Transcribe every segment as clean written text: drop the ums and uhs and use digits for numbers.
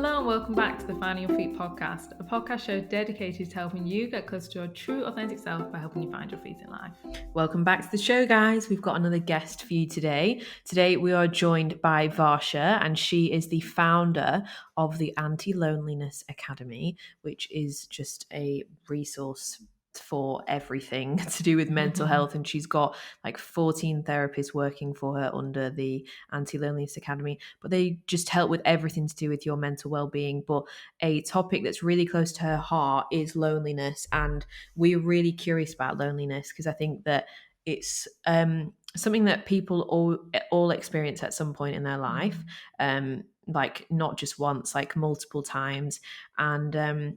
Hello and welcome back to the Finding Your Feet podcast, a podcast show dedicated to helping you get closer to your true, authentic self by helping you find your feet in life. Welcome back to the show, guys. We've got another guest for you today. Today we are joined by Vassia, and she is the founder of the AntiLoneliness Academy, which is just a resource for everything to do with mental health. And she's got like 14 therapists working for her under the AntiLoneliness Academy, but they just help with everything to do with your mental well-being. But a topic that's really close to her heart is loneliness, and we're really curious about loneliness because I think that it's something that people all experience at some point in their life, like not just once, like multiple times, and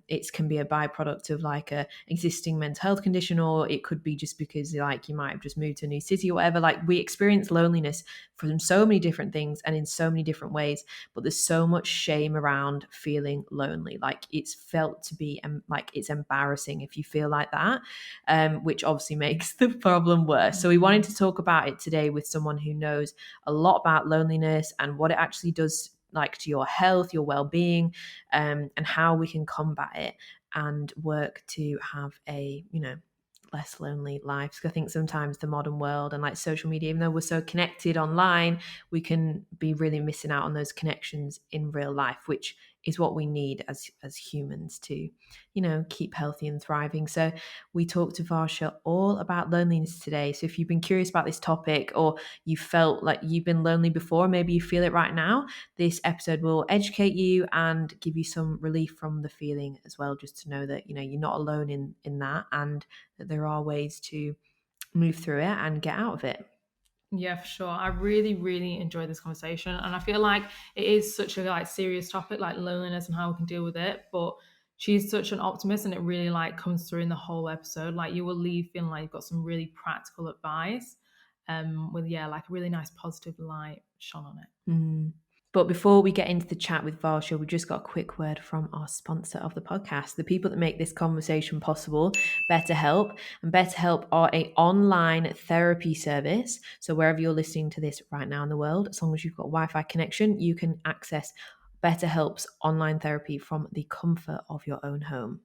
it can be a byproduct of like a existing mental health condition, or it could be just because like you might have just moved to a new city or whatever. Like we experience loneliness from so many different things and in so many different ways, but there's so much shame around feeling lonely. Like it's felt to be like it's embarrassing if you feel like that, which obviously makes the problem worse. So we wanted to talk about it today with someone who knows a lot about loneliness and what it actually does like to your health, your well-being, and how we can combat it and work to have a, less lonely lives. I think sometimes the modern world and like social media, even though we're so connected online, we can be really missing out on those connections in real life, which is what we need as humans to, keep healthy and thriving. So we talked to Vassia all about loneliness today. So if you've been curious about this topic, or you felt like you've been lonely before, maybe you feel it right now, this episode will educate you and give you some relief from the feeling as well, just to know that, you're not alone in that, and that there are ways to move through it and get out of it. Yeah, for sure. I really, really enjoyed this conversation, and I feel like it is such a serious topic, like loneliness and how we can deal with it. But she's such an optimist, and it really comes through in the whole episode. Like you will leave feeling like you've got some really practical advice, with a really nice positive light shone on it. But before we get into the chat with Vassia, we've just got a quick word from our sponsor of the podcast, the people that make this conversation possible, BetterHelp. And BetterHelp are an online therapy service. So wherever you're listening to this right now in the world, as long as you've got Wi-Fi connection, you can access BetterHelp's online therapy from the comfort of your own home.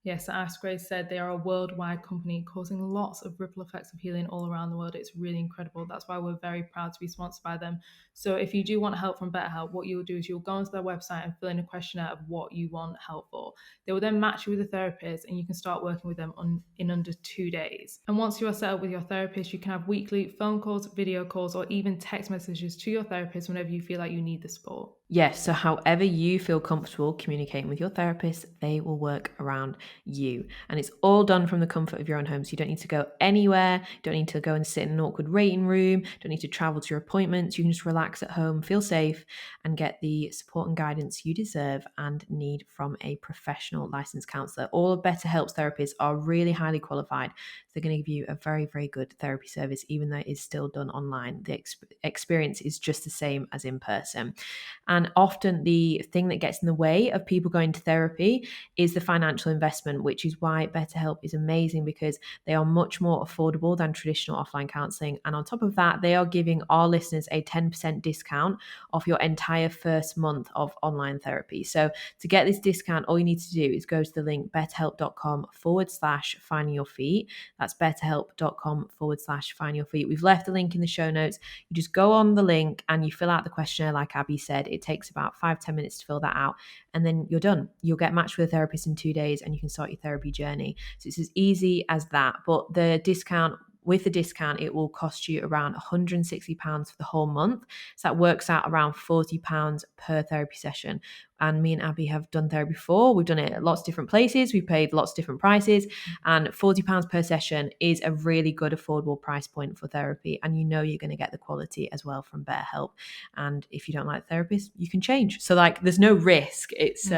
Yes, as Grace said, they are a worldwide company causing lots of ripple effects of healing all around the world. It's really incredible. That's why we're very proud to be sponsored by them. So if you do want help from BetterHelp, what you'll do is you'll go onto their website and fill in a questionnaire of what you want help for. They will then match you with a therapist, and you can start working with them in under 2 days. And once you are set up with your therapist, you can have weekly phone calls, video calls, or even text messages to your therapist whenever you feel like you need the support. Yes, so however you feel comfortable communicating with your therapist, they will work around you. And it's all done from the comfort of your own home. So you don't need to go anywhere, don't need to go and sit in an awkward waiting room, don't need to travel to your appointments. You can just relax at home, feel safe, and get the support and guidance you deserve and need from a professional licensed counsellor. All of BetterHelp's therapists are really highly qualified. They're going to give you a very, very good therapy service, even though it is still done online. The experience is just the same as in person. And often the thing that gets in the way of people going to therapy is the financial investment, which is why BetterHelp is amazing, because they are much more affordable than traditional offline counselling. And on top of that, they are giving our listeners a 10% discount off your entire first month of online therapy. So to get this discount, all you need to do is go to the link betterhelp.com/finding your feet. That's betterhelp.com/finding your feet. We've left the link in the show notes. You just go on the link and you fill out the questionnaire like Abby said. It takes about 5-10 minutes to fill that out, and then you're done. You'll get matched with a therapist in 2 days and you can start your therapy journey. So it's as easy as that. But with the discount, it will cost you around £160 for the whole month. So that works out around £40 per therapy session. And me and Abby have done therapy before. We've done it at lots of different places. We've paid lots of different prices. And £40 per session is a really good, affordable price point for therapy. And you're going to get the quality as well from BetterHelp. And if you don't like therapists, you can change. So there's no risk. It's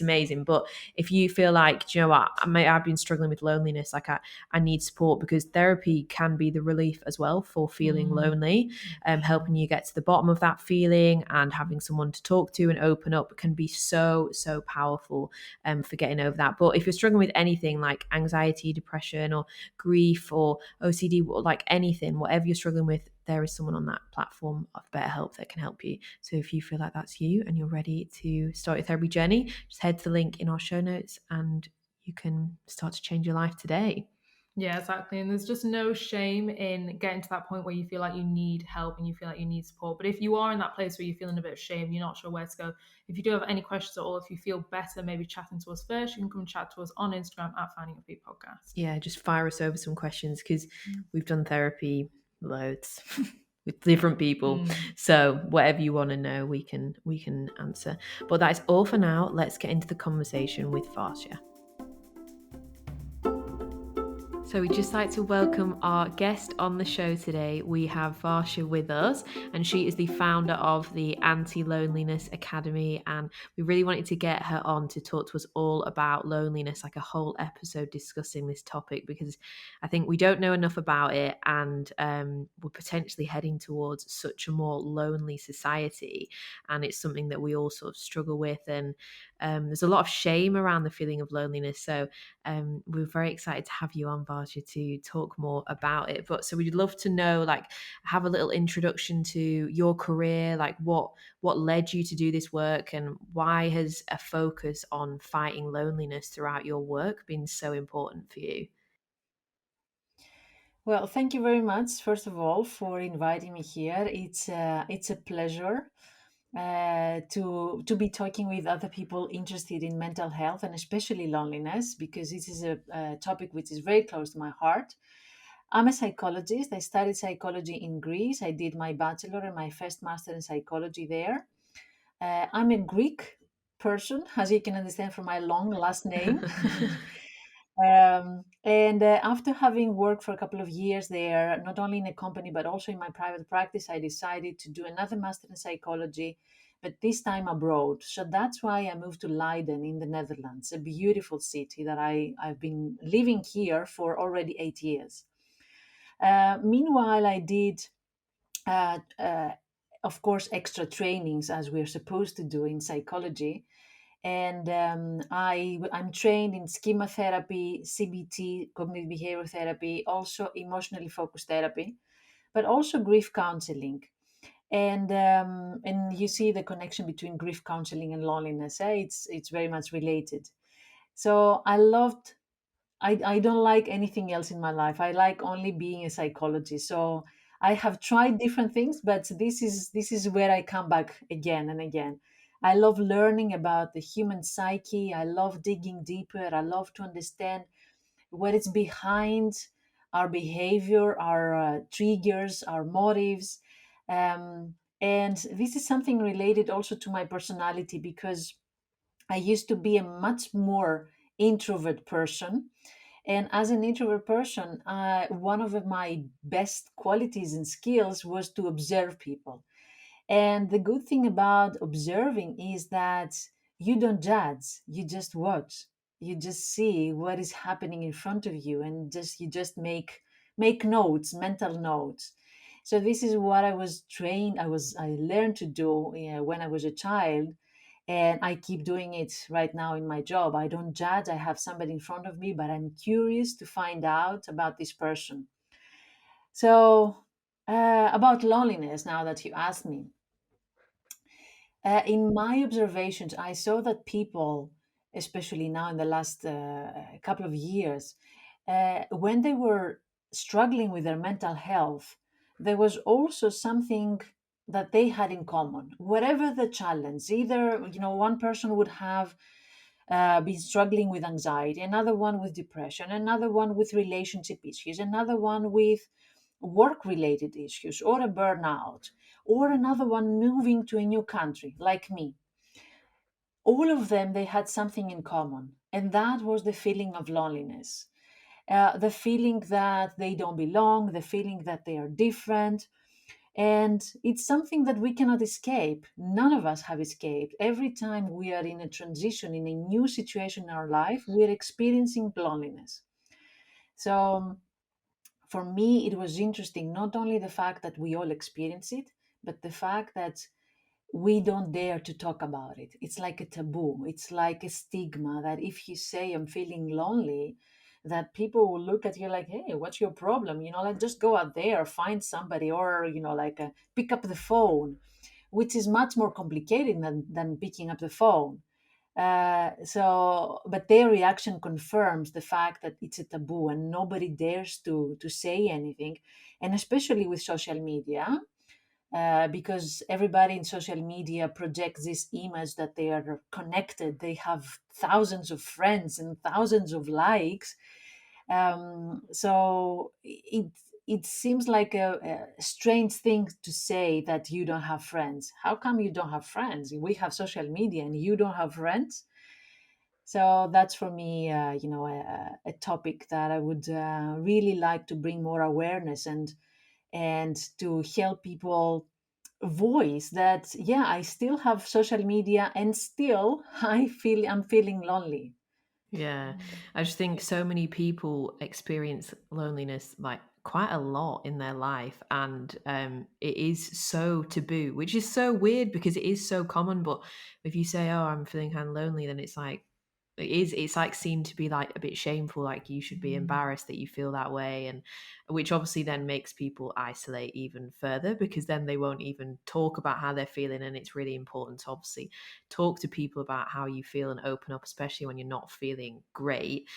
amazing. But if you feel like, do you know what, I've been struggling with loneliness, I need support, because therapy can be the relief as well for feeling lonely, helping you get to the bottom of that feeling and having someone to talk to and open up can be so powerful for getting over that. But if you're struggling with anything like anxiety, depression, or grief, or OCD, or like anything, whatever you're struggling with, there is someone on that platform of BetterHelp that can help you. So if you feel like that's you and you're ready to start your therapy journey, just head to the link in our show notes and you can start to change your life today. Yeah, exactly. And there's just no shame in getting to that point where you feel like you need help and you feel like you need support. But if you are in that place where you're feeling a bit of shame, you're not sure where to go, if you do have any questions at all, if you feel better maybe chatting to us first, you can come and chat to us on Instagram at Finding Your Feet Podcast. Yeah, just fire us over some questions because we've done therapy loads with different people. So whatever you want to know, we can answer. But that is all for now. Let's get into the conversation with Vassia. So we'd just like to welcome our guest on the show today. We have Vassia with us, and she is the founder of the Anti-Loneliness Academy. And we really wanted to get her on to talk to us all about loneliness, like a whole episode discussing this topic, because I think we don't know enough about it, and we're potentially heading towards such a more lonely society. And it's something that we all sort of struggle with, and there's a lot of shame around the feeling of loneliness. So we're very excited to have you on, Vassia, to talk more about it. But so we'd love to know, like, have a little introduction to your career, like what led you to do this work, and why has a focus on fighting loneliness throughout your work been so important for you? Well, thank you very much, first of all, for inviting me here. It's a pleasure to be talking with other people interested in mental health and especially loneliness, because this is a topic which is very close to my heart. I'm a psychologist. I studied psychology in Greece. I did my bachelor and my first master in psychology there. I'm a Greek person, as you can understand from my long last name. And after having worked for a couple of years there, not only in a company but also in my private practice, I decided to do another master in psychology, but this time abroad. So that's why I moved to Leiden in the Netherlands, a beautiful city that I've been living here for already 8 years. Meanwhile, I did, uh, uh, of course, extra trainings as we're supposed to do in psychology, and I'm trained in schema therapy, CBT, cognitive behavior therapy, also emotionally focused therapy, but also grief counseling. And you see the connection between grief counseling and loneliness. It's very much related. So I don't like anything else in my life. I like only being a psychologist. So I have tried different things, but this is where I come back again and again. I love learning about the human psyche. I love digging deeper. I love to understand what is behind our behavior, our triggers, our motives. And this is something related also to my personality, because I used to be a much more introvert person, and as an introvert person, one of my best qualities and skills was to observe people. And the good thing about observing is that you don't judge, you just watch. You just see what is happening in front of you, and you just make notes, mental notes. So this is what I learned to do, when I was a child, and I keep doing it right now in my job. I don't judge. I have somebody in front of me, but I'm curious to find out about this person. So, about loneliness, now that you asked me, in my observations, I saw that people, especially now in the last couple of years, when they were struggling with their mental health, there was also something that they had in common. Whatever the challenge, either one person would have been struggling with anxiety, another one with depression, another one with relationship issues, another one with work related issues or a burnout, or another one moving to a new country like me. All of them, they had something in common, and that was the feeling of loneliness, the feeling that they don't belong, the feeling that they are different. And it's something that we cannot escape. None of us have escaped. Every time we are in a transition, in a new situation in our life, we're experiencing loneliness. So for me, it was interesting, not only the fact that we all experience it, but the fact that we don't dare to talk about it. It's like a taboo. It's like a stigma that if you say I'm feeling lonely, that people will look at you like, hey, what's your problem? Like just go out there, find somebody, or, pick up the phone, which is much more complicated than picking up the phone. But their reaction confirms the fact that it's a taboo and nobody dares to say anything. And especially with social media, because everybody in social media projects this image that they are connected, they have thousands of friends and thousands of likes. So it seems like a strange thing to say that you don't have friends. How come you don't have friends? We have social media and you don't have friends. So that's for me, a topic that I would really like to bring more awareness and to help people voice that, yeah, I still have social media and still I'm feeling lonely. Yeah, I just think so many people experience loneliness like quite a lot in their life, and it is so taboo, which is so weird because it is so common. But if you say, "Oh, I'm feeling kind of lonely," then it's like it's like seemed to be like a bit shameful, like you should be embarrassed that you feel that way, and which obviously then makes people isolate even further because then they won't even talk about how they're feeling. And it's really important to obviously talk to people about how you feel and open up, especially when you're not feeling great,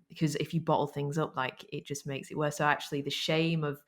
because if you bottle things up, like it just makes it worse. So actually the shame of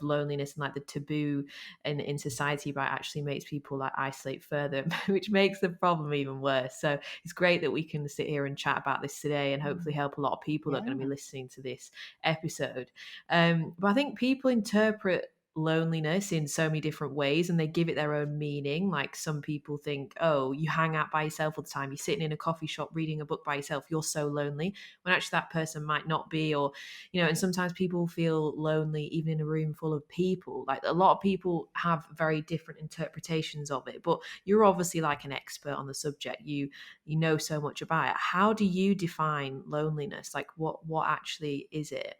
loneliness and like the taboo in society, right, actually makes people like isolate further, which makes the problem even worse. So it's great that we can sit here and chat about this today and hopefully help a lot of people that are going to Yeah. be listening to this episode. But I think people interpret loneliness in so many different ways and they give it their own meaning. Like some people think, oh, you hang out by yourself all the time, you're sitting in a coffee shop reading a book by yourself, you're so lonely, when actually that person might not be. Or and sometimes people feel lonely even in a room full of people. Like a lot of people have very different interpretations of it, but you're obviously like an expert on the subject. You know so much about it. How do you define loneliness? Like what actually is it?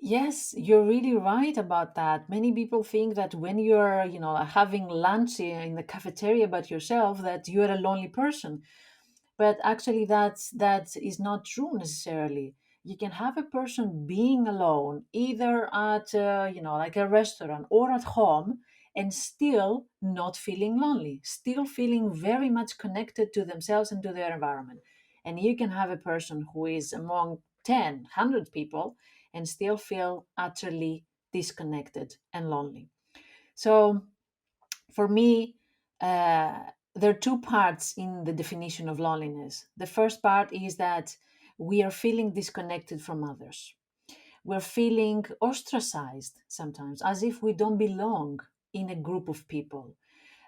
Yes, you're really right about that. Many people think that when you're, having lunch in the cafeteria by yourself, that you're a lonely person. But actually, that is not true necessarily. You can have a person being alone, either at, like a restaurant or at home, and still not feeling lonely, still feeling very much connected to themselves and to their environment. And you can have a person who is among 10, 100 people and still feel utterly disconnected and lonely. So for me, there are two parts in the definition of loneliness. The first part is that we are feeling disconnected from others. We're feeling ostracized sometimes, as if we don't belong in a group of people,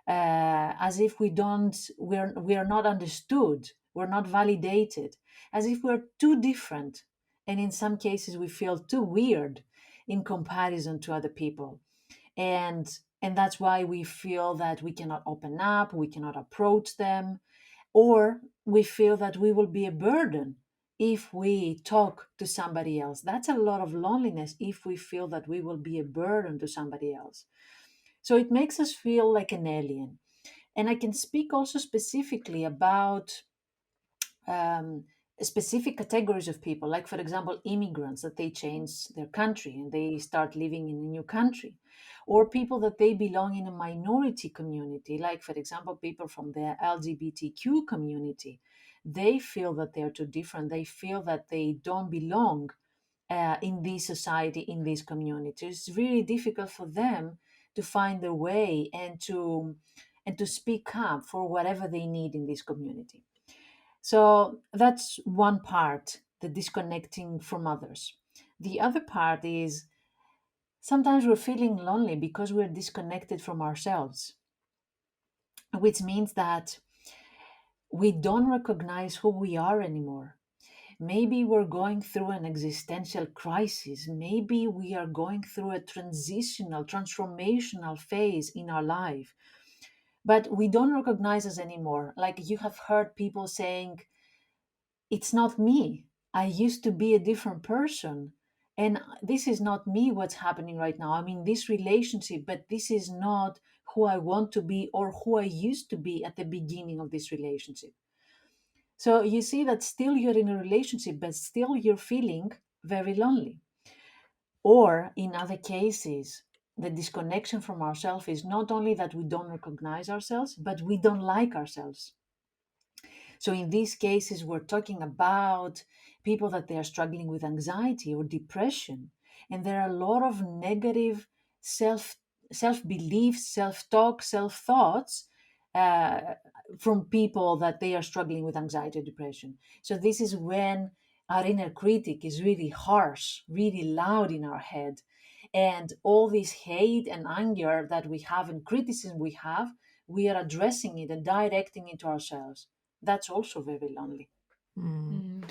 as if we are not understood, we're not validated, as if we're too different, and in some cases we feel too weird in comparison to other people, and that's why we feel that we cannot open up, we cannot approach them, or we feel that we will be a burden if we talk to somebody else. That's a lot of loneliness if we feel that we will be a burden to somebody else. So it makes us feel like an alien. And I can speak also specifically about um, specific categories of people, like, for example, immigrants that they change their country and they start living in a new country, or people that they belong in a minority community, like, for example, people from the LGBTQ community. They feel that they're too different. They feel that they don't belong in this society, in this community. It's really difficult for them to find their way and to speak up for whatever they need in this community. So that's one part, the disconnecting from others. The other part is sometimes we're feeling lonely because we're disconnected from ourselves, which means that we don't recognize who we are anymore. Maybe we're going through an existential crisis. Maybe we are going through a transformational phase in our life, but we don't recognize us anymore. Like you have heard people saying, it's not me. I used to be a different person. And this is not me, what's happening right now. I'm in this relationship, but this is not who I want to be or who I used to be at the beginning of this relationship. So you see that still you're in a relationship, but still you're feeling very lonely. Or in other cases, the disconnection from ourselves is not only that we don't recognize ourselves, but we don't like ourselves. So in these cases, we're talking about people that they are struggling with anxiety or depression, and there are a lot of negative self self beliefs, self talk, self thoughts uh, from people that they are struggling with anxiety or depression. So this is when our inner critic is really harsh, really loud in our head, and all this hate and anger that we have and criticism we have, we are addressing it and directing it to ourselves. That's also very lonely. Mm.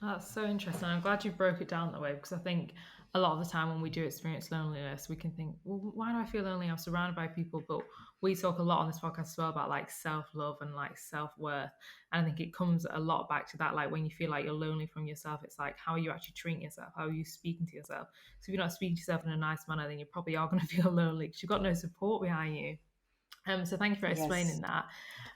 That's so interesting. I'm glad you broke it down that way, because I think a lot of the time when we do experience loneliness, we can think, well, why do I feel lonely? I'm surrounded by people. But we talk a lot on this podcast as well about like self love and like self worth. And I think it comes a lot back to that. Like when you feel like you're lonely from yourself, it's like, how are you actually treating yourself? How are you speaking to yourself? So if you're not speaking to yourself in a nice manner, then you probably are going to feel lonely because you've got no support behind you. So thank you for Yes. explaining that.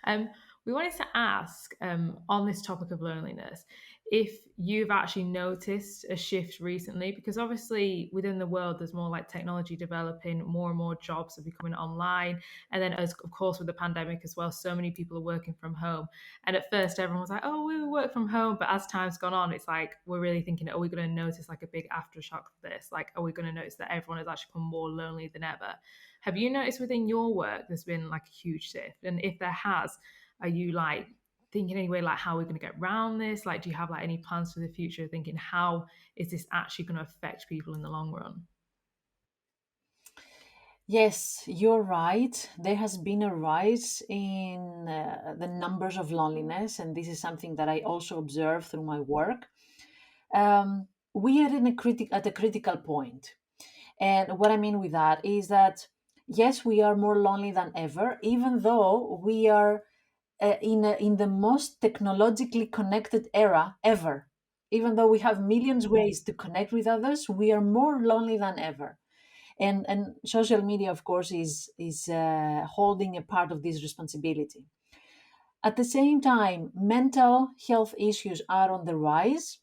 Um, we wanted to ask on this topic of loneliness if you've actually noticed a shift recently, because obviously within the world there's more like technology developing, more and more jobs are becoming online, and then as of course with the pandemic as well, so many people are working from home. And at first everyone was like, oh, we work from home, but as time's gone on, it's like we're really thinking, are we going to notice like a big aftershock of this? Like, are we going to notice that everyone has actually become more lonely than ever? Have you noticed within your work there's been like a huge shift? And if there has, are you like thinking anyway, like how are we going to get around this? Like, do you have like any plans for the future? Thinking how is this actually going to affect people in the long run? Yes, you're right. There has been a rise in the numbers of loneliness, and this is something that I also observe through my work. We are at a critical point, and what I mean with that is that yes, we are more lonely than ever, even though we are in the most technologically connected era ever. Even though we have millions ways to connect with others, we are more lonely than ever. And social media, of course, is holding a part of this responsibility. At the same time, mental health issues are on the rise,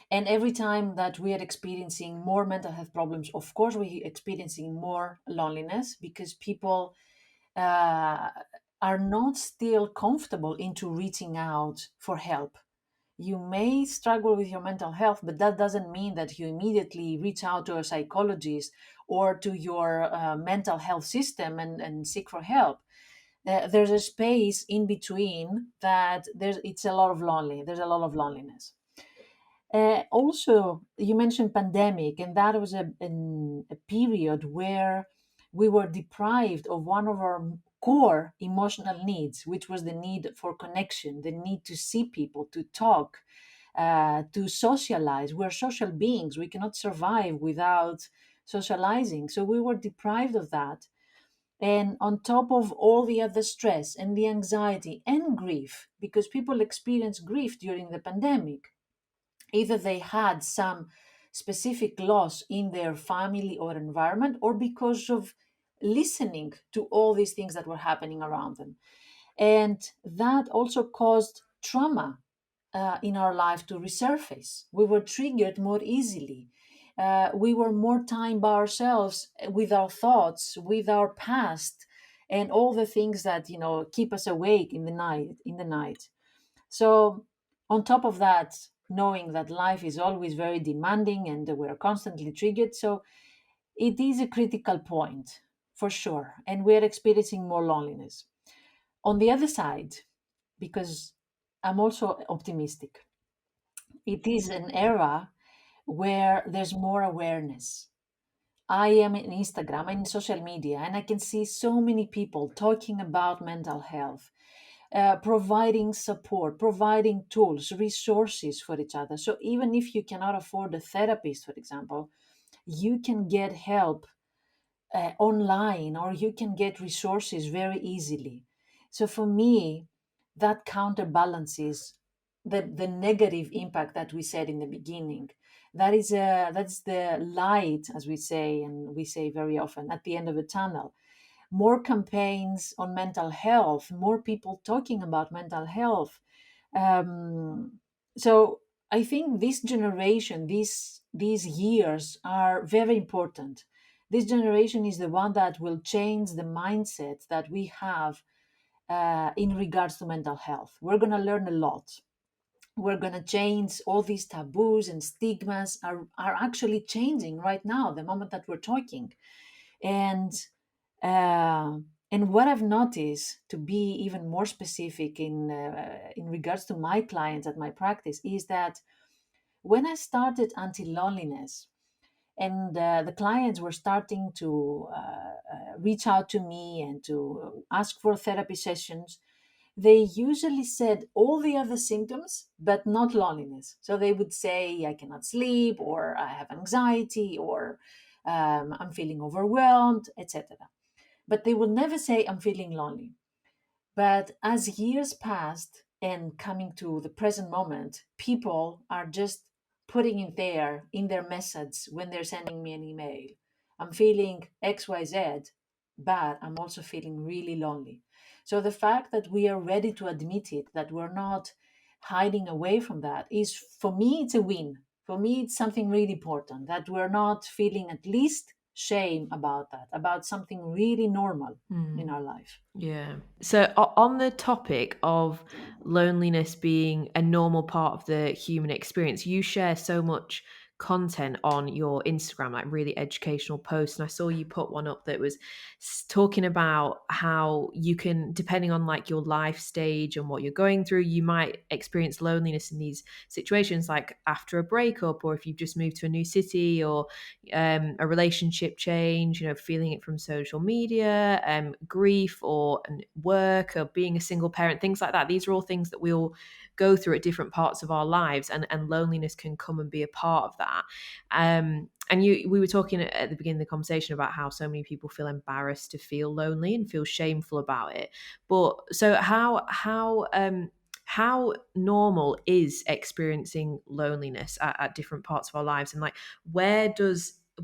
and every time that we are experiencing more mental health problems, of course, we're experiencing more loneliness because people uh, are not still comfortable into reaching out for help. You may struggle with your mental health, but that doesn't mean that you immediately reach out to a psychologist or to your mental health system and seek for help. There's a space in between that it's a lot of there's a lot of loneliness. Also, you mentioned pandemic, and that was a period where we were deprived of one of our core emotional needs, which was the need for connection, the need to see people, to talk, to socialize. We're social beings. We cannot survive without socializing. So we were deprived of that. And on top of all the other stress and the anxiety and grief, because people experience grief during the pandemic, either they had some specific loss in their family or environment, or because of listening to all these things that were happening around them. And that also caused trauma in our life to resurface. We were triggered more easily. We were more time by ourselves with our thoughts, with our past, and all the things that keep us awake in the night. So, on top of that, knowing that life is always very demanding and we're constantly triggered, so it is a critical point for sure. And we're experiencing more loneliness. On the other side, because I'm also optimistic, it is an era where there's more awareness. I am in Instagram and social media, and I can see so many people talking about mental health, providing support, providing tools, resources for each other. So even if you cannot afford a therapist, for example, you can get help online, or you can get resources very easily. So for me, that counterbalances the negative impact that we said in the beginning. That's the light, as we say, and we say very often, at the end of the tunnel. more campaigns on mental health, more people talking about mental health. Um, so I think this generation, these years are very important. This generation is the one that will change the mindset that we have in regards to mental health. We're going to learn a lot. We're going to change all these taboos and stigmas are actually changing right now, the moment that we're talking. And uh, and what I've noticed, to be even more specific in regards to my clients at my practice, is that when I started anti-loneliness, and the clients were starting to reach out to me and to ask for therapy sessions, they usually said all the other symptoms, but not loneliness. So they would say, I cannot sleep, or I have anxiety, or I'm feeling overwhelmed, etc. But they will never say, I'm feeling lonely. But as years passed and coming to the present moment, people are just putting it there in their message when they're sending me an email. I'm feeling XYZ, but I'm also feeling really lonely. So the fact that we are ready to admit it, that we're not hiding away from that, is, for me, it's a win. For me, it's something really important, that we're not feeling at least shame about that, about something really normal in our life. Yeah. So on the topic of loneliness being a normal part of the human experience, you share so much content on your Instagram, like really educational posts. And I saw you put one up that was talking about how you can, depending on like your life stage and what you're going through, you might experience loneliness in these situations, like after a breakup, or if you've just moved to a new city, or a relationship change, feeling it from social media, grief, or work, or being a single parent, things like that. These are all things that we all go through at different parts of our lives, and loneliness can come and be a part of that. And we were talking at the beginning of the conversation about how so many people feel embarrassed to feel lonely and feel shameful about it. But so how normal is experiencing loneliness at different parts of our lives, and like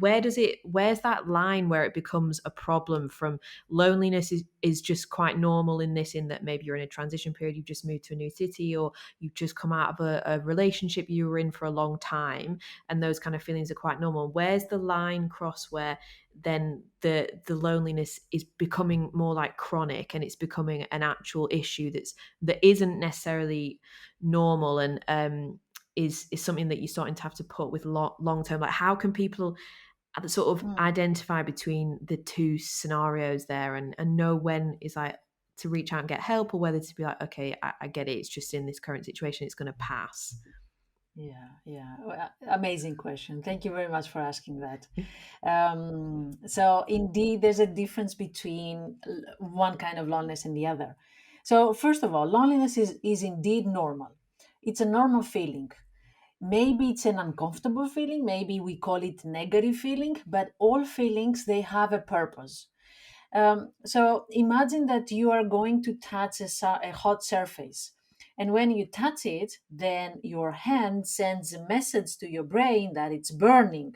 where's that line where it becomes a problem from loneliness is just quite normal in that maybe you're in a transition period, you've just moved to a new city, or you've just come out of a relationship you were in for a long time, and those kind of feelings are quite normal. Where's the line cross where then the loneliness is becoming more like chronic, and it's becoming an actual issue that isn't necessarily normal, and is something that you're starting to have to put with long term? Like, how can people sort of identify between the two scenarios there, and know when is like to reach out and get help, or whether to be like, okay, I get it, it's just in this current situation, it's going to pass? Yeah. Well, amazing question. Thank you very much for asking that. So, indeed, there's a difference between one kind of loneliness and the other. So, first of all, loneliness is indeed normal. It's a normal feeling. Maybe it's an uncomfortable feeling, maybe we call it negative feeling, but all feelings, they have a purpose. So imagine that you are going to touch a hot surface. And when you touch it, then your hand sends a message to your brain that it's burning.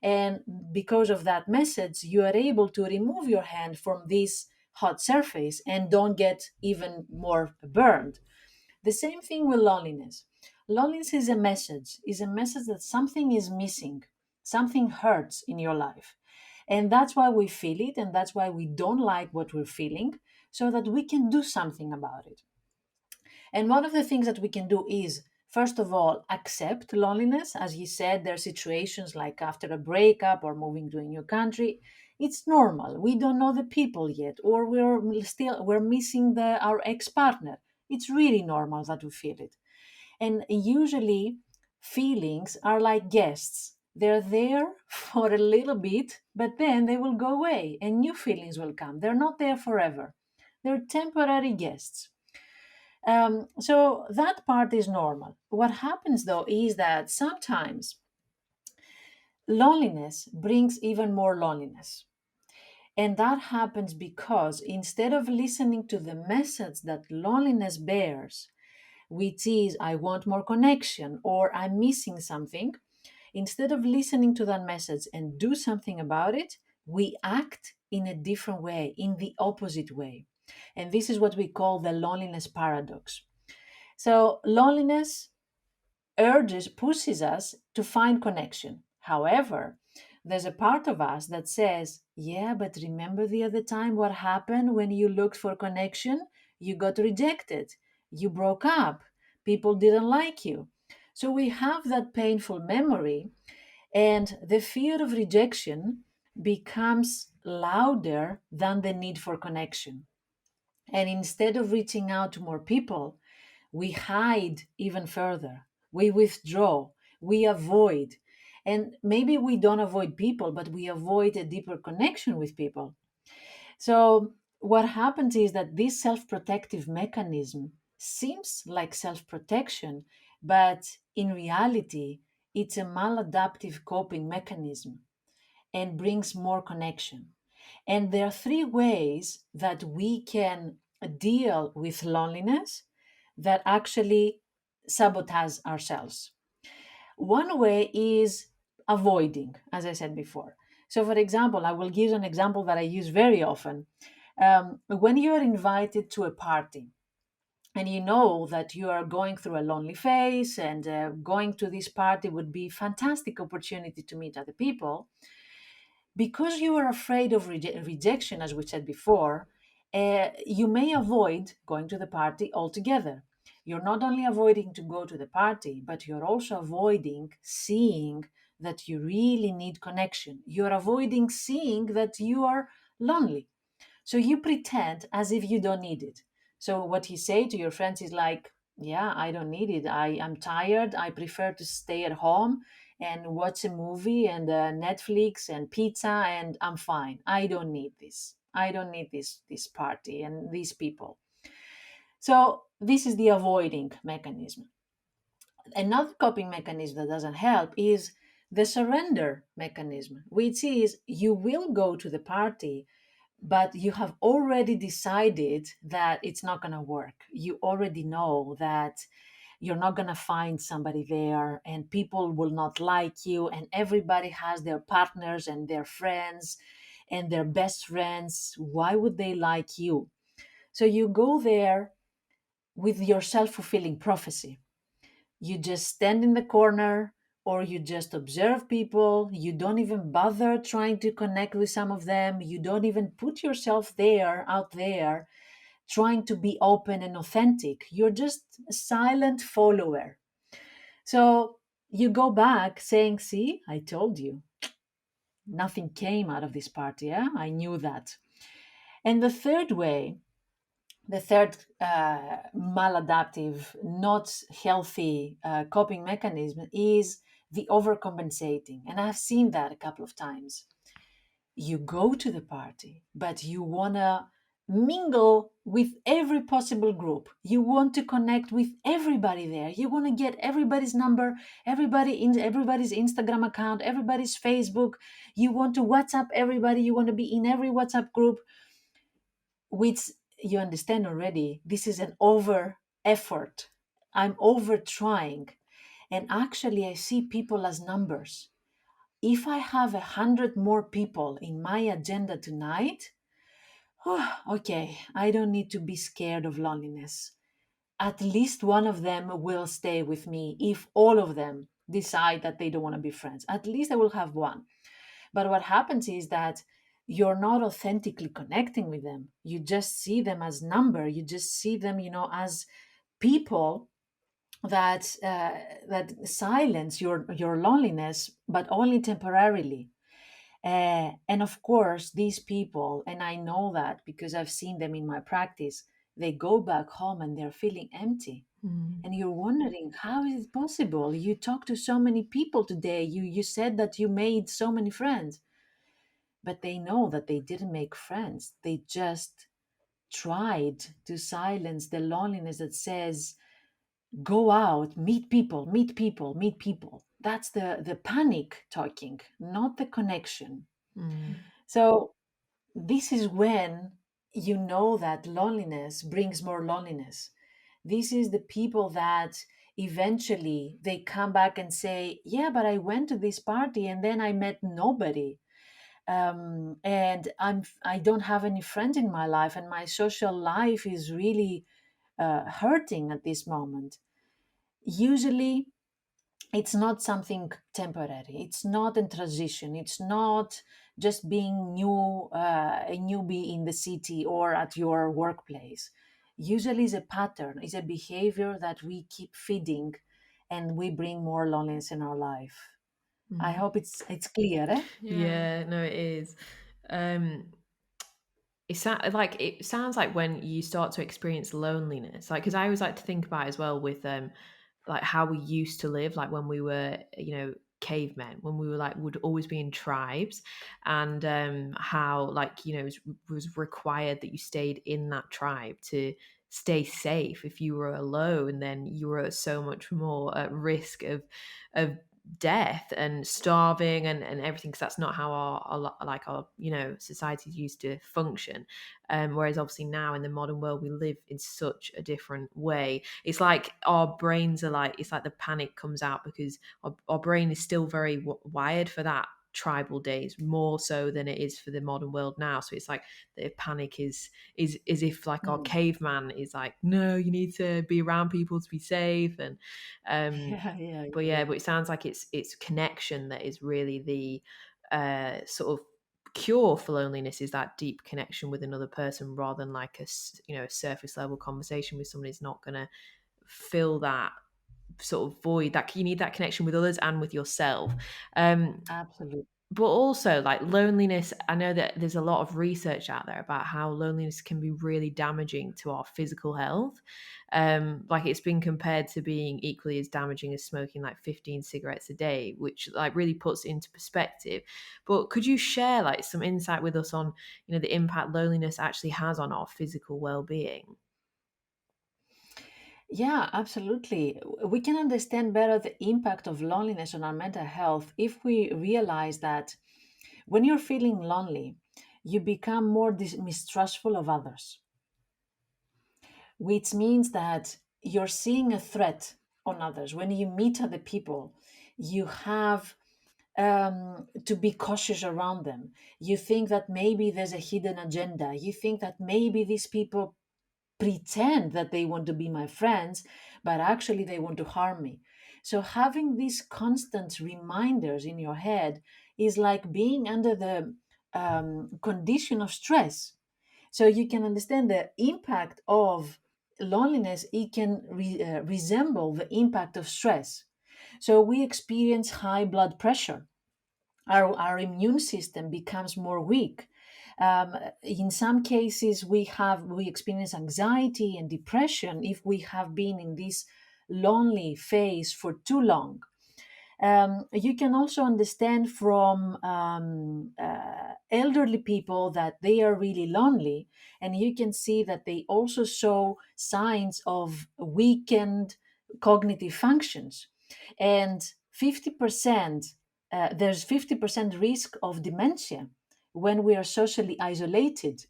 And because of that message, you are able to remove your hand from this hot surface and don't get even more burned. The same thing with loneliness. Loneliness is a message that something is missing, something hurts in your life. And that's why we feel it, and that's why we don't like what we're feeling, so that we can do something about it. And one of the things that we can do is, first of all, accept loneliness. As you said, there are situations like after a breakup or moving to a new country. It's normal. We don't know the people yet, or we're missing our ex-partner. It's really normal that we feel it. And usually feelings are like guests. They're there for a little bit, but then they will go away and new feelings will come. They're not there forever. They're temporary guests. So that part is normal. What happens though is that sometimes loneliness brings even more loneliness. And that happens because instead of listening to the message that loneliness bears, which is, I want more connection or I'm missing something, instead of listening to that message and do something about it, we act in a different way, in the opposite way. And this is what we call the loneliness paradox. So, loneliness pushes us to find connection. However, there's a part of us that says, yeah, but remember the other time what happened when you looked for connection? You got rejected, you broke up, people didn't like you. So we have that painful memory, and the fear of rejection becomes louder than the need for connection. And instead of reaching out to more people, we hide even further. We withdraw, we avoid. And maybe we don't avoid people, but we avoid a deeper connection with people. So, what happens is that this self protective mechanism seems like self protection, but in reality, it's a maladaptive coping mechanism and brings more connection. And there are three ways that we can deal with loneliness that actually sabotage ourselves. One way is avoiding, as I said before. So, for example, I will give an example that I use very often. When you are invited to a party, and you know that you are going through a lonely phase, and going to this party would be fantastic opportunity to meet other people, because you are afraid of rejection, as we said before, you may avoid going to the party altogether. You're not only avoiding to go to the party, but you're also avoiding seeing that you really need connection. You're avoiding seeing that you are lonely. So you pretend as if you don't need it. So what you say to your friends is like, yeah, I don't need it. I am tired. I prefer to stay at home and watch a movie and Netflix and pizza, and I'm fine. I don't need this. I don't need this party and these people. So this is the avoiding mechanism. Another coping mechanism that doesn't help is the surrender mechanism, which is you will go to the party, but you have already decided that it's not going to work. You already know that you're not going to find somebody there, and people will not like you, and everybody has their partners and their friends and their best friends. Why would they like you? So you go there with your self-fulfilling prophecy. You just stand in the corner, or you just observe people. You don't even bother trying to connect with some of them. You don't even put yourself there, out there, trying to be open and authentic. You're just a silent follower. So you go back saying, see, I told you, nothing came out of this party. Yeah? I knew that. And the third maladaptive, not healthy coping mechanism is the overcompensating. And I've seen that a couple of times. You go to the party, but you want to mingle with every possible group. You want to connect with everybody there. You want to get everybody's number, everybody's Instagram account, everybody's Facebook. You want to WhatsApp everybody. You want to be in every WhatsApp group, which you understand already. This is an over effort. I'm over trying. And actually, I see people as numbers. If I have 100 more people in my agenda tonight, okay, I don't need to be scared of loneliness. At least one of them will stay with me if all of them decide that they don't want to be friends. At least I will have one. But what happens is that you're not authentically connecting with them. You just see them as number. You just see them, as people that silence your loneliness, but only temporarily. And of course, these people, and I know that because I've seen them in my practice, they go back home and they're feeling empty. And you're wondering, how is it possible? You talked to so many people today. You said that you made so many friends, but they know that they didn't make friends. They just tried to silence the loneliness that says, go out, meet people, meet people, meet people. That's the panic talking, not the connection. So this is when you know that loneliness brings more loneliness. This is the people that eventually they come back and say, yeah, but I went to this party and then I met nobody. And I don't have any friends in my life, and my social life is really hurting at this moment. Usually it's not something temporary, it's not a transition, it's not just being a newbie in the city or at your workplace. Usually it's a pattern, it's a behavior that we keep feeding, and we bring more loneliness in our life. I hope it's clear, eh? Yeah. Yeah, no, it is. Um, it sounds like when you start to experience loneliness, like because I always like to think about it as well with like how we used to live, like when we were, cavemen, when we were like would always be in tribes, and how like was required that you stayed in that tribe to stay safe. If you were alone, then you were so much more at risk of death and starving and everything, because that's not how our societies used to function. Whereas obviously now in the modern world we live in such a different way. It's like our brains are like, it's like the panic comes out because our brain is still very wired for that tribal days, more so than it is for the modern world now. So it's like the panic is if like our Hmm. caveman is like, no, you need to be around people to be safe. And um Yeah, yeah, but yeah. yeah, but it sounds like it's connection that is really the sort of cure for loneliness, is that deep connection with another person, rather than like a surface level conversation with someone is not going to fill that sort of void. That you need that connection with others and with yourself. Absolutely. But also like loneliness, I know that there's a lot of research out there about how loneliness can be really damaging to our physical health. Like it's been compared to being equally as damaging as smoking like 15 cigarettes a day, which like really puts it into perspective. But could you share like some insight with us on the impact loneliness actually has on our physical well-being? Yeah, absolutely. We can understand better the impact of loneliness on our mental health if we realize that when you're feeling lonely, you become more mistrustful of others, which means that you're seeing a threat on others. When you meet other people, you have to be cautious around them. You think that maybe there's a hidden agenda. You think that maybe these people pretend that they want to be my friends, but actually they want to harm me. So having these constant reminders in your head is like being under the condition of stress. So you can understand the impact of loneliness. It can resemble the impact of stress. So we experience high blood pressure. Our immune system becomes more weak. In some cases, we experience anxiety and depression if we have been in this lonely phase for too long. You can also understand from elderly people that they are really lonely, and you can see that they also show signs of weakened cognitive functions. And 50%, there's 50% risk of dementia when we are socially isolated.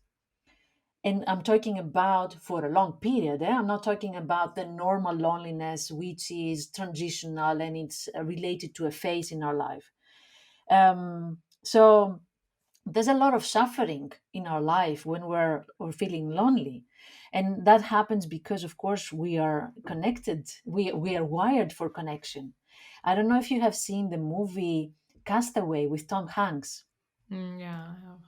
And I'm talking about for a long period. I'm not talking about the normal loneliness, which is transitional and it's related to a phase in our life. So there's a lot of suffering in our life when we're feeling lonely. And that happens because, of course, we are connected. We are wired for connection. I don't know if you have seen the movie Castaway with Tom Hanks. Yeah, I have.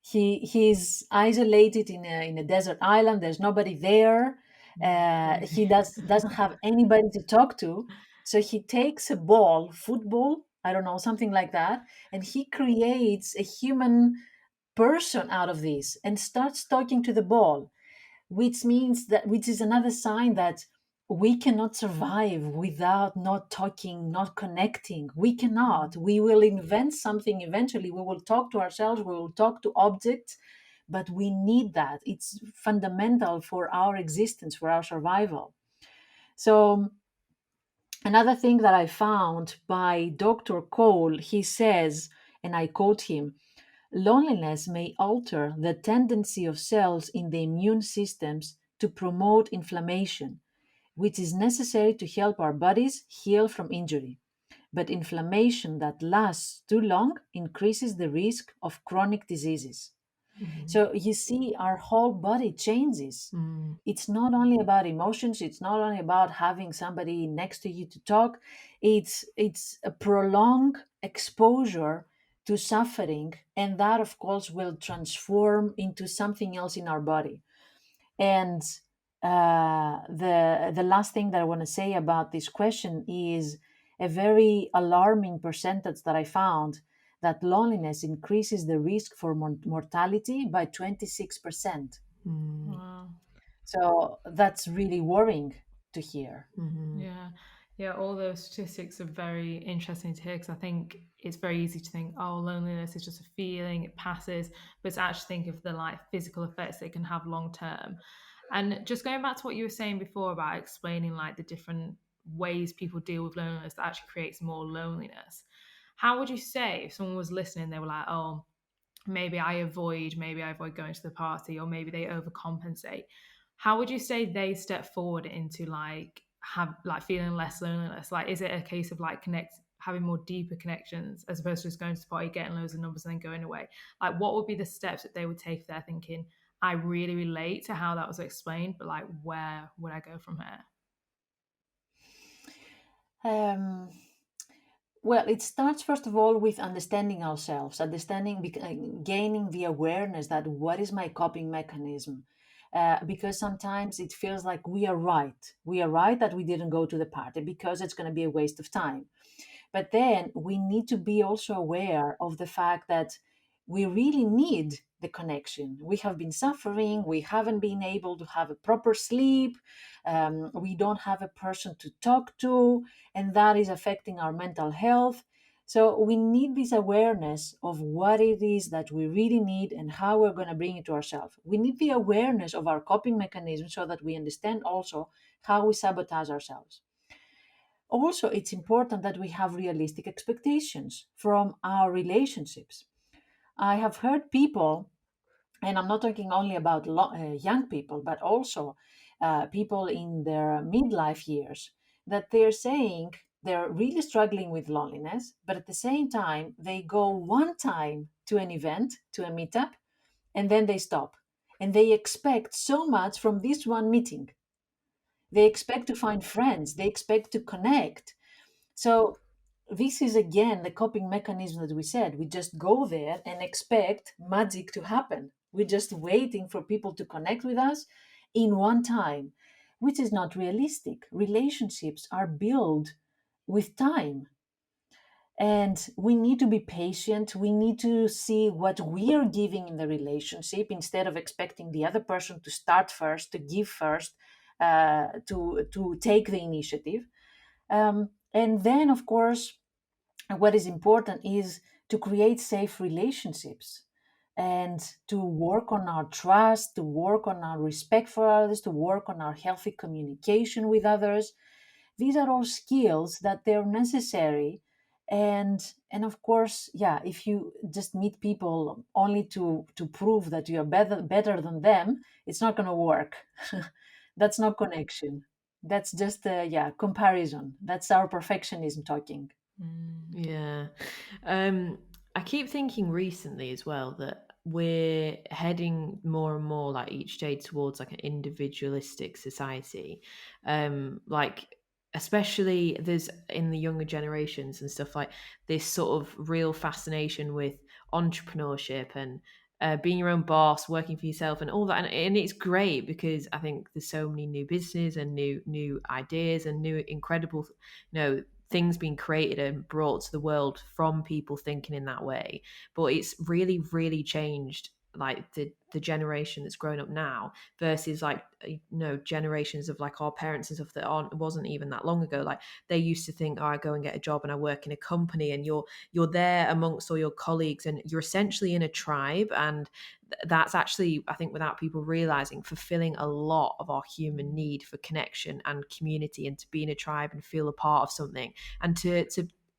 He's isolated in a desert island. There's nobody there. He doesn't have anybody to talk to. So he takes a ball, football, I don't know, something like that, and he creates a human person out of this and starts talking to the ball, which is another sign that we cannot survive without not talking, not connecting. We cannot. We will invent something eventually. We will talk to ourselves, we will talk to objects, but we need that. It's fundamental for our existence, for our survival. So, another thing that I found by Dr. Cole, he says, and I quote him: loneliness may alter the tendency of cells in the immune systems to promote inflammation, which is necessary to help our bodies heal from injury. but inflammation that lasts too long increases the risk of chronic diseases. So you see, our whole body changes. It's not only about emotions, it's not only about having somebody next to you to talk. It's a prolonged exposure to suffering, and that of course will transform into something else in our body. And the last thing that I want to say about this question is a very alarming percentage that I found, that loneliness increases the risk for mortality by 26%. Wow. So that's really worrying to hear. Yeah. Yeah, all those statistics are very interesting to hear because I think it's very easy to think, oh, loneliness is just a feeling, it passes, but to actually think of the like physical effects that it can have long term. And just going back to what you were saying before about explaining like the different ways people deal with loneliness that actually creates more loneliness. How would you say if someone was listening, they were like, oh, maybe I avoid going to the party, or maybe they overcompensate. How would you say they step forward into like have like feeling less loneliness? Like, is it a case of like having more deeper connections as opposed to just going to the party, getting loads of numbers and then going away? Like, what would be the steps that they would take if they're thinking, I really relate to how that was explained, but like, where would I go from here? Um, Well, it starts first of all with understanding ourselves, gaining the awareness that what is my coping mechanism. Because sometimes it feels like we are right. We are right that we didn't go to the party because it's going to be a waste of time. But then we need to be also aware of the fact that we really need the connection. We have been suffering, we haven't been able to have a proper sleep, we don't have a person to talk to, and that is affecting our mental health. So we need this awareness of what it is that we really need and how we're going to bring it to ourselves. We need the awareness of our coping mechanism so that we understand also how we sabotage ourselves. Also, it's important that we have realistic expectations from our relationships. I have heard people, and I'm not talking only about young people, but also people in their midlife years, that they're saying they're really struggling with loneliness, but at the same time, they go one time to an event, to a meetup, and then they stop. And they expect so much from this one meeting. They expect to find friends, they expect to connect. So this is again the coping mechanism that we said. We just go there and expect magic to happen. We're just waiting for people to connect with us in one time, which is not realistic. Relationships are built with time. And we need to be patient. We need to see what we are giving in the relationship instead of expecting the other person to start first, to give first, to take the initiative. And then, of course, what is important is to create safe relationships and to work on our trust, to work on our respect for others, to work on our healthy communication with others. These are all skills that they're necessary. And of course, yeah, if you just meet people only to prove that you are better than them, it's not going to work. That's not connection. That's just comparison. That's our perfectionism talking. Yeah. I keep thinking recently as well that we're heading more and more like each day towards like an individualistic society. Like especially there's in the younger generations and stuff like this sort of real fascination with entrepreneurship and being your own boss, working for yourself, and all that, and it's great because I think there's so many new businesses and new ideas and new incredible, things being created and brought to the world from people thinking in that way. But it's really, really changed like the generation that's grown up now versus like generations of like our parents and stuff that aren't wasn't even that long ago. Like they used to think, oh, I go and get a job and I work in a company and you're there amongst all your colleagues and you're essentially in a tribe. And that's actually, I think, without people realizing, fulfilling a lot of our human need for connection and community and to be in a tribe and feel a part of something and to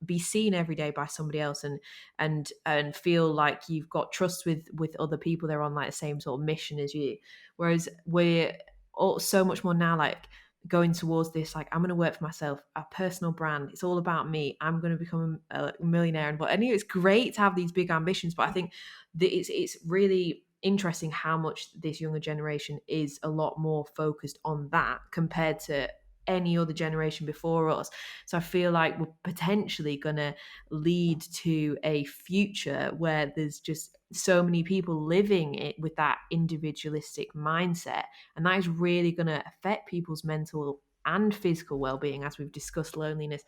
be seen every day by somebody else and feel like you've got trust with other people. They're on like the same sort of mission as you. Whereas we're all so much more now like going towards this, like, I'm going to work for myself, a personal brand, it's all about me, I'm going to become a millionaire. And but I know it's great to have these big ambitions, but I think that it's really interesting how much this younger generation is a lot more focused on that compared to any other generation before us. So I feel like we're potentially going to lead to a future where there's just so many people living it with that individualistic mindset, and that is really going to affect people's mental and physical well-being. As we've discussed, loneliness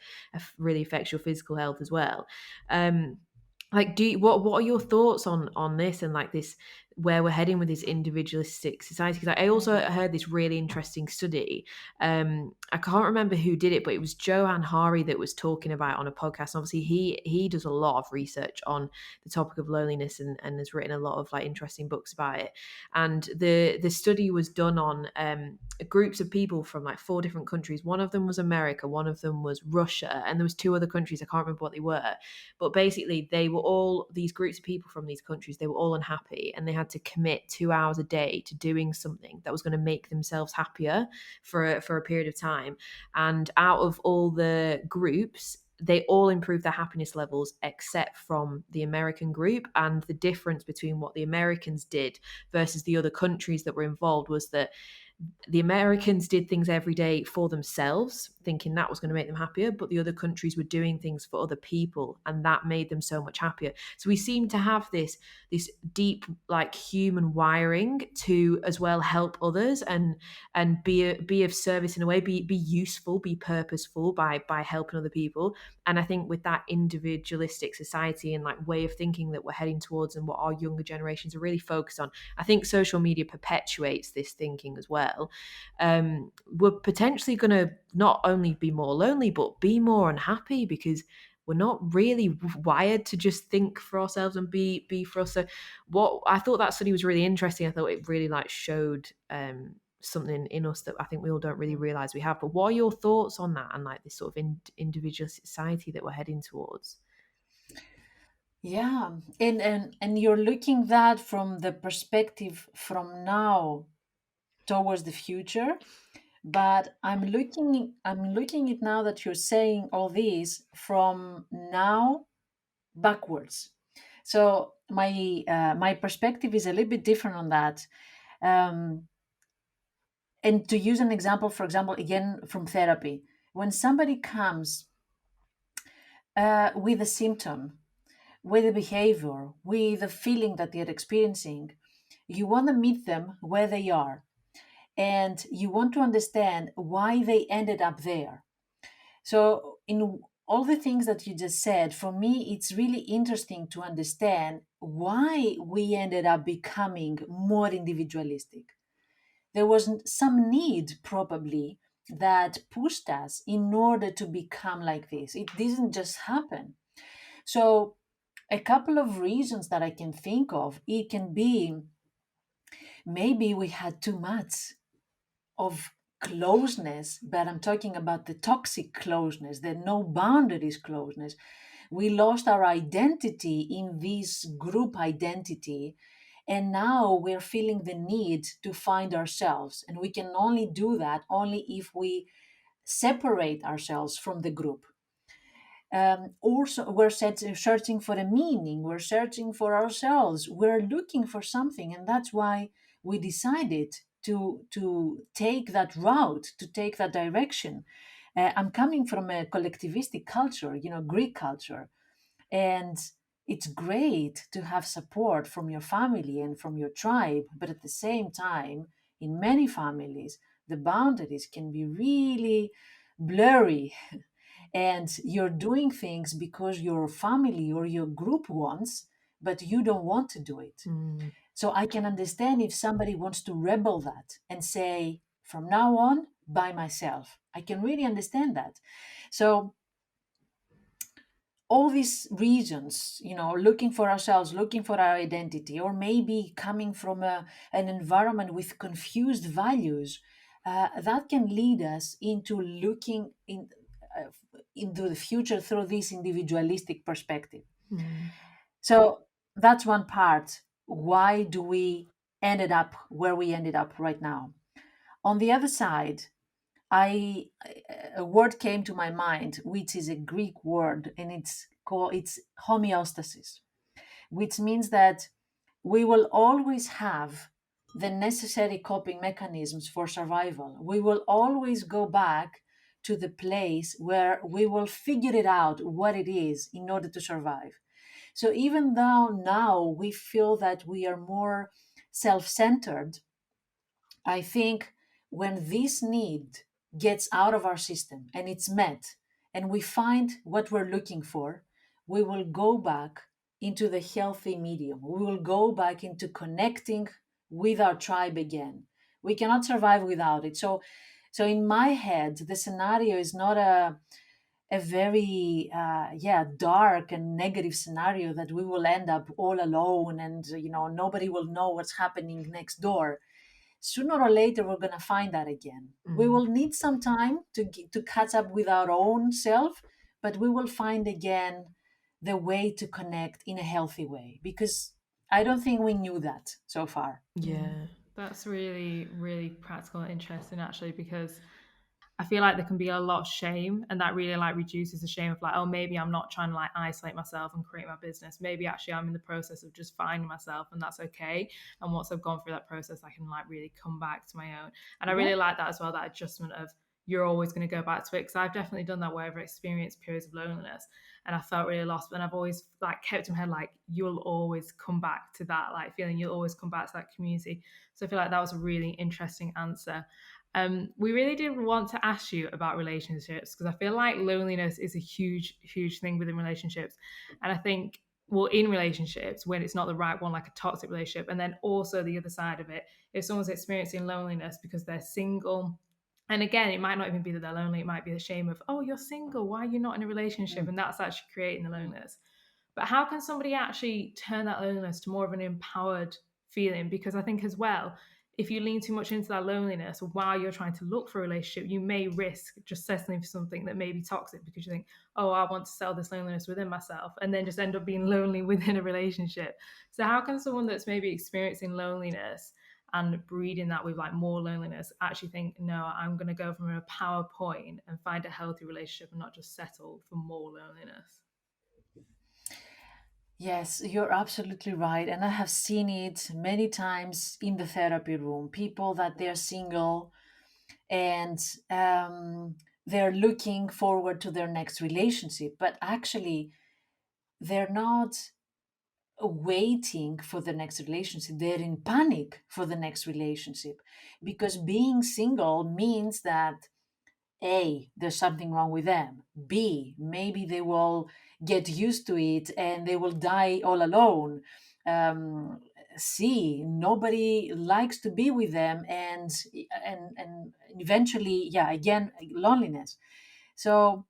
really affects your physical health as well. Like, what are your thoughts on this, and like this, where we're heading with this individualistic society? Because I also heard this really interesting study. I can't remember who did it, but it was Johan Hari that was talking about it on a podcast. Obviously, he does a lot of research on the topic of loneliness, and has written a lot of like interesting books about it. And the study was done on groups of people from like 4 different countries. One of them was America, one of them was Russia, and there was 2 other countries. I can't remember what they were, but basically they were all, these groups of people from these countries, they were all unhappy, and they had to commit 2 hours a day to doing something that was going to make themselves happier for a period of time. And out of all the groups, they all improved their happiness levels except from the American group. And the difference between what the Americans did versus the other countries that were involved was that the Americans did things every day for themselves, thinking that was going to make them happier, but the other countries were doing things for other people, and that made them so much happier. So we seem to have this deep, like, human wiring to as well help others, and be of service in a way, be useful, be purposeful by helping other people. And I think with that individualistic society and like way of thinking that we're heading towards, and what our younger generations are really focused on, I think social media perpetuates this thinking as well. We're potentially going to not only be more lonely, but be more unhappy, because we're not really wired to just think for ourselves and be for us. So what I thought, that study was really interesting. I thought it really like showed something in us that I think we all don't really realize we have. But what are your thoughts on that, and like this sort of individual society that we're heading towards? Yeah, and you're looking that from the perspective from now towards the future, but I'm looking it now that you're saying all this from now backwards. So my perspective is a little bit different on that. Um, and to use an example, for example, again from therapy, when somebody comes with a symptom, with a behavior, with a feeling that they're experiencing, you want to meet them where they are, and you want to understand why they ended up there. So, in all the things that you just said, for me, it's really interesting to understand why we ended up becoming more individualistic. There was some need, probably, that pushed us in order to become like this. It didn't just happen. So, a couple of reasons that I can think of, it can be maybe we had too much of closeness, but I'm talking about the toxic closeness, the no boundaries closeness. We lost our identity in this group identity, and now we're feeling the need to find ourselves. And we can only do that only if we separate ourselves from the group. Also, we're searching for a meaning, we're searching for ourselves, we're looking for something, and that's why we decided to take that route, to take that direction. I'm coming from a collectivistic culture, Greek culture, and it's great to have support from your family and from your tribe, but at the same time, in many families, the boundaries can be really blurry, and you're doing things because your family or your group wants, but you don't want to do it. Mm. So I can understand if somebody wants to rebel that and say, from now on, by myself. I can really understand that. So all these reasons, looking for ourselves, looking for our identity, or maybe coming from an environment with confused values, that can lead us into looking into the future through this individualistic perspective. Mm. So that's one part. Why do we ended up where we ended up right now? On the other side, I a word came to my mind, which is a Greek word, and it's homeostasis, which means that we will always have the necessary coping mechanisms for survival. We will always go back to the place where we will figure it out what it is in order to survive. So even though now we feel that we are more self centered, I think when this need gets out of our system and it's met, and we find what we're looking for, we will go back into the healthy medium. We will go back into connecting with our tribe again. We cannot survive without it. So in my head, the scenario is not a very dark and negative scenario that we will end up all alone and nobody will know what's happening next door. Sooner or later we're going to find that again. We will need some time to catch up with our own self, but we will find again the way to connect in a healthy way, because I don't think we knew that so far. Yeah. That's really, really practical and interesting, actually, because I feel like there can be a lot of shame, and that really like reduces the shame of like, oh, maybe I'm not trying to like isolate myself and create my business. Maybe actually I'm in the process of just finding myself, and that's okay. And once I've gone through that process, I can like really come back to my own. And I Yeah. really like that as well, that adjustment of you're always going to go back to it. Because I've definitely done that where I've experienced periods of loneliness and I felt really lost. But I've always like kept in my head, like, you'll always come back to that like feeling, you'll always come back to that community. So I feel like that was a really interesting answer. We really did want to ask you about relationships because I feel like loneliness is a huge, huge thing within relationships. And I think, well, in relationships, when it's not the right one, like a toxic relationship, and then also the other side of it, if someone's experiencing loneliness because they're single, and again, it might not even be that they're lonely, it might be the shame of, oh, you're single, why are you not in a relationship? Mm. And that's actually creating the loneliness. But how can somebody actually turn that loneliness to more of an empowered feeling? Because I think as well, if you lean too much into that loneliness while you're trying to look for a relationship, you may risk just settling for something that may be toxic because you think, oh, I want to sell this loneliness within myself, and then just end up being lonely within a relationship. So how can someone that's maybe experiencing loneliness and breeding that with like more loneliness actually think, no, I'm going to go from a power point and find a healthy relationship and not just settle for more loneliness? Yes, you're absolutely right. And I have seen it many times in the therapy room. People that they're single and they're looking forward to their next relationship, but actually they're not waiting for the next relationship. They're in panic for the next relationship because being single means that A, there's something wrong with them. B, maybe they will get used to it and they will die all alone. Um, C, nobody likes to be with them, and eventually, yeah, again, loneliness. So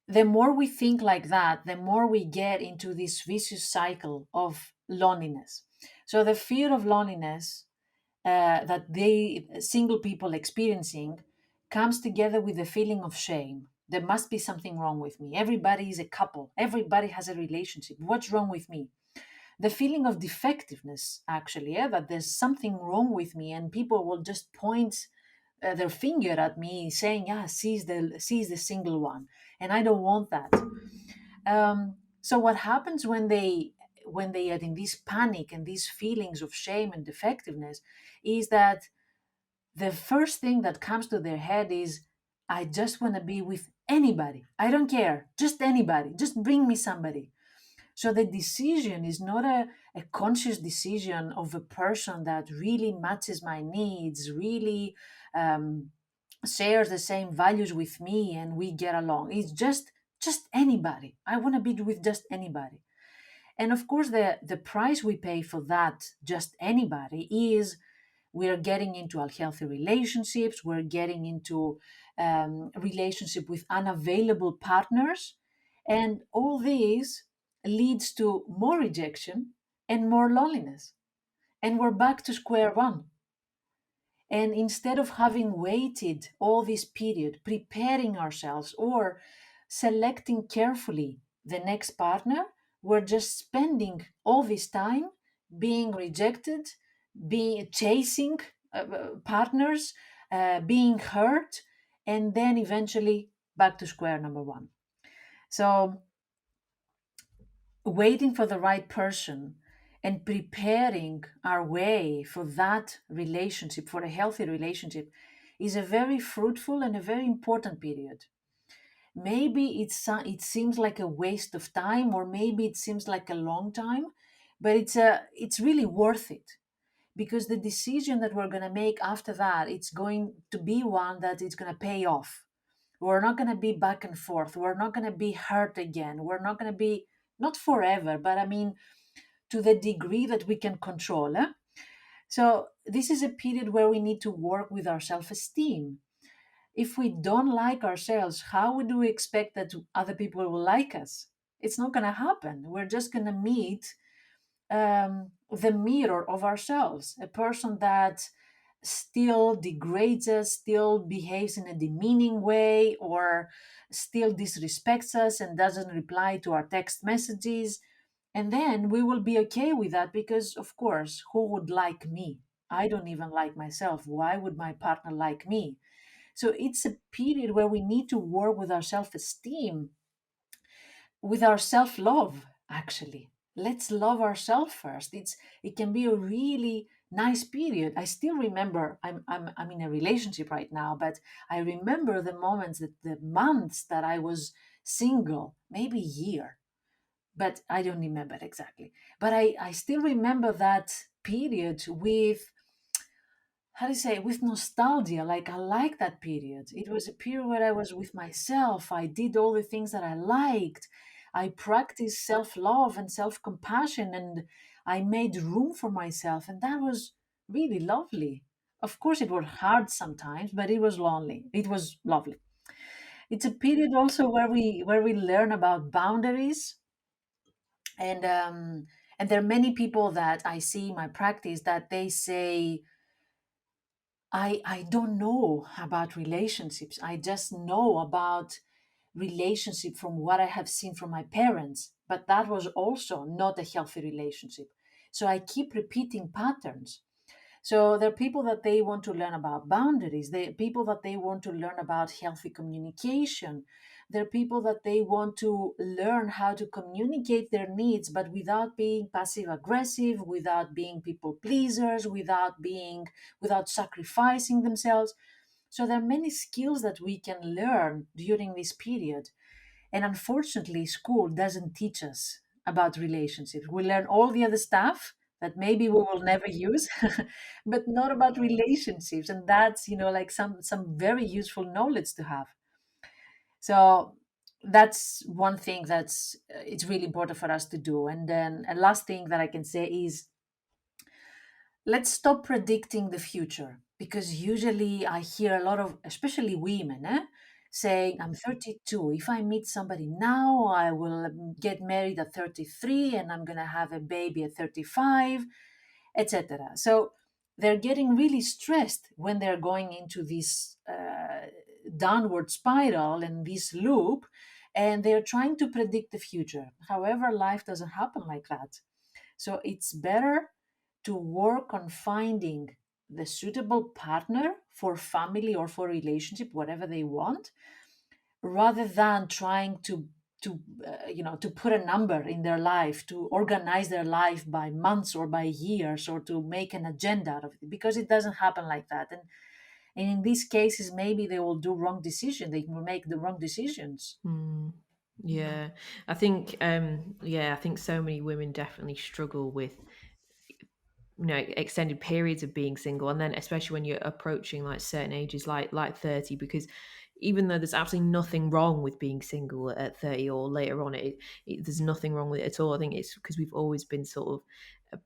the more we think like that, the more we get into this vicious cycle of loneliness. So the fear of loneliness that they single people experiencing comes together with the feeling of shame. There must be something wrong with me. Everybody is a couple. Everybody has a relationship. What's wrong with me? The feeling of defectiveness, actually, yeah, that there's something wrong with me, and people will just point their finger at me, saying, "Yeah, she's the single one," and I don't want that. So what happens when they are in this panic and these feelings of shame and defectiveness is that the first thing that comes to their head is, I just want to be with anybody. I don't care. Just anybody. Just bring me somebody. So the decision is not a conscious decision of a person that really matches my needs, really shares the same values with me and we get along. It's just anybody. I want to be with just anybody. And of course, the price we pay for that, just anybody, is we're getting into unhealthy relationships. We're getting into relationship with unavailable partners, and all this leads to more rejection and more loneliness. And we're back to square one. And instead of having waited all this period, preparing ourselves or selecting carefully the next partner, we're just spending all this time being rejected, being chasing partners, being hurt, and then eventually back to square number one. So waiting for the right person and preparing our way for that relationship, for a healthy relationship, is a very fruitful and a very important period. Maybe it seems like a waste of time, or maybe it seems like a long time, but it's really worth it, because the decision that we're going to make after that, it's going to be one that it's going to pay off. We're not going to be back and forth. We're not going to be hurt again. We're not going to be, not forever, but I mean, to the degree that we can control. So, this is a period where we need to work with our self esteem. If we don't like ourselves, how do we expect that other people will like us? It's not going to happen. We're just going to meet the mirror of ourselves, a person that still degrades us, still behaves in a demeaning way, or still disrespects us and doesn't reply to our text messages. And then we will be okay with that, because, of course, who would like me? I don't even like myself. Why would my partner like me? So it's a period where we need to work with our self esteem, with our self love, actually. Let's love ourselves first. It can be a really nice period. I still remember, I'm in a relationship right now, but I remember the moments, that the months that I was single, maybe a year, but I don't remember exactly. But I still remember that period with, how do you say, with nostalgia. Like, I like that period. It was a period where I was with myself. I did all the things that I liked. I practiced self-love and self-compassion, and I made room for myself, and that was really lovely. Of course, it was hard sometimes, but it was lonely. It was lovely. It's a period also where we learn about boundaries, and there are many people that I see in my practice that they say, I don't know about relationships. I just know about relationship from what I have seen from my parents, but that was also not a healthy relationship. So I keep repeating patterns. So there are people that they want to learn about boundaries. There are people that they want to learn about healthy communication. There are people that they want to learn how to communicate their needs, but without being passive aggressive, without being people pleasers, without sacrificing themselves. So there are many skills that we can learn during this period. And unfortunately, school doesn't teach us about relationships. We learn all the other stuff that maybe we will never use, but not about relationships. And that's, like some very useful knowledge to have. So that's one thing that's it's really important for us to do. And then a last thing that I can say is, let's stop predicting the future, because usually I hear a lot of, especially women, saying, I'm 32. If I meet somebody now, I will get married at 33, and I'm going to have a baby at 35, etc. So they're getting really stressed when they're going into this downward spiral and this loop, and they're trying to predict the future. However, life doesn't happen like that. So it's better to work on finding the suitable partner for family or for relationship, whatever they want, rather than trying to put a number in their life, to organize their life by months or by years, or to make an agenda out of it, because it doesn't happen like that. And in these cases, maybe they will do wrong decision. They will make the wrong decisions. Yeah, I think so many women definitely struggle with extended periods of being single, and then especially when you're approaching like certain ages, like 30, because even though there's absolutely nothing wrong with being single at 30 or later on, there's nothing wrong with it at all. I think it's because we've always been sort of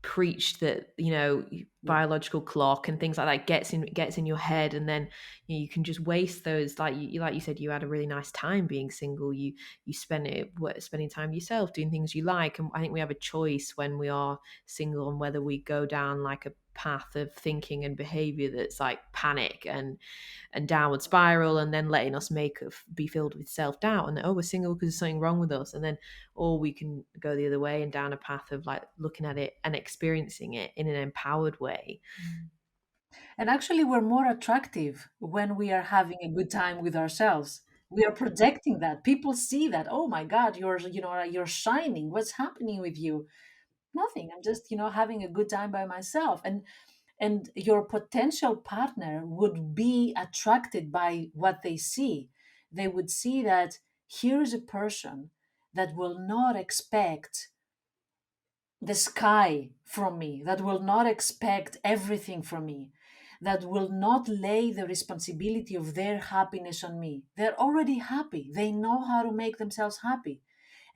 preached that Yeah. biological clock and things like that gets in your head, and then you can just waste those, like you said, you had a really nice time being single. You spend it spending time with yourself, doing things you like. And I think we have a choice when we are single on whether we go down like a path of thinking and behavior that's like panic and downward spiral, and then letting us be filled with self-doubt, and we're single because there's something wrong with us. And then, or we can go the other way and down a path of like looking at it and experiencing it in an empowered way. And actually, we're more attractive when we are having a good time with ourselves. We are projecting that. People see that. Oh my God, you're shining. What's happening with you? Nothing. I'm just, having a good time by myself. And your potential partner would be attracted by what they see. They would see that here's a person that will not expect the sky from me, that will not expect everything from me, that will not lay the responsibility of their happiness on me. They're already happy. They know how to make themselves happy.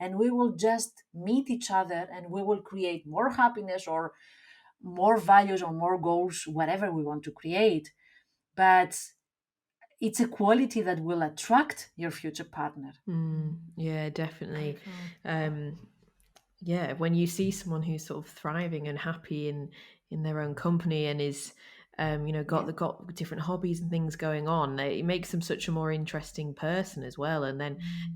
And we will just meet each other and we will create more happiness or more values or more goals, whatever we want to create. But it's a quality that will attract your future partner. Yeah, definitely. Sure. Um, yeah, when you see someone who's sort of thriving and happy in their own company and is Yeah. got different hobbies and things going on, it makes them such a more interesting person as well. And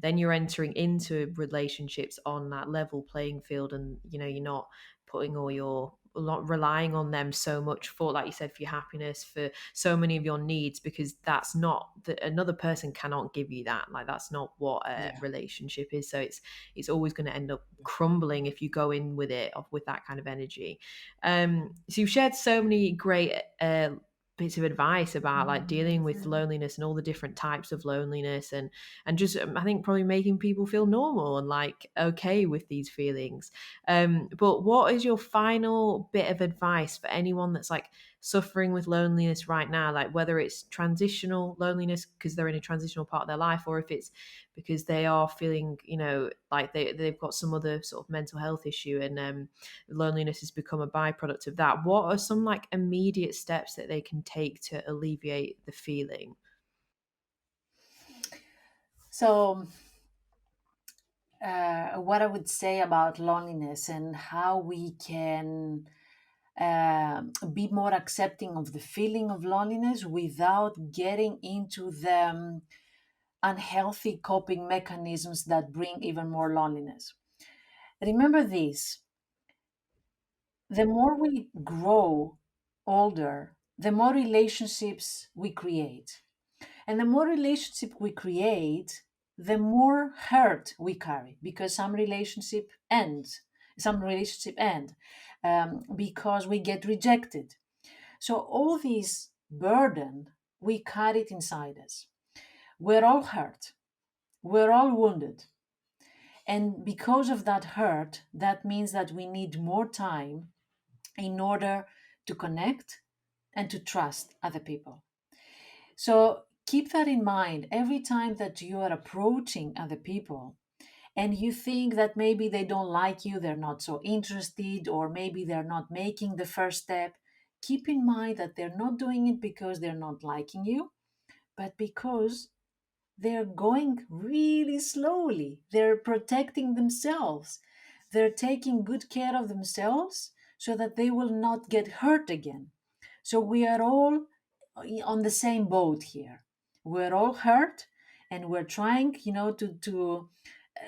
then you're entering into relationships on that level playing field, and you're not putting all your not relying on them so much for, like you said, for your happiness, for so many of your needs, because that's not that another person cannot give you that. Like, that's not what a Yeah. relationship is. So it's always going to end up crumbling if you go in with it with that kind of energy. So you've shared so many great bits of advice about like dealing with loneliness and all the different types of loneliness, and just I think probably making people feel normal and like okay with these feelings. But what is your final bit of advice for anyone that's like suffering with loneliness right now, like whether it's transitional loneliness because they're in a transitional part of their life, or if it's because they are feeling, like they've got some other sort of mental health issue, and loneliness has become a byproduct of that. What are some like immediate steps that they can take to alleviate the feeling? So, what I would say about loneliness and how we can be more accepting of the feeling of loneliness without getting into the unhealthy coping mechanisms that bring even more loneliness. Remember this: the more we grow older, the more relationships we create. And the more relationship we create, the more hurt we carry because some relationship end because we get rejected. So all this burden, we carry it inside us. We're all hurt. We're all wounded. And because of that hurt, that means that we need more time in order to connect and to trust other people. So keep that in mind every time that you are approaching other people and you think that maybe they don't like you, they're not so interested, or maybe they're not making the first step. Keep in mind that they're not doing it because they're not liking you, but because they're going really slowly. They're protecting themselves. They're taking good care of themselves so that they will not get hurt again. So we are all on the same boat here. We're all hurt, and we're trying,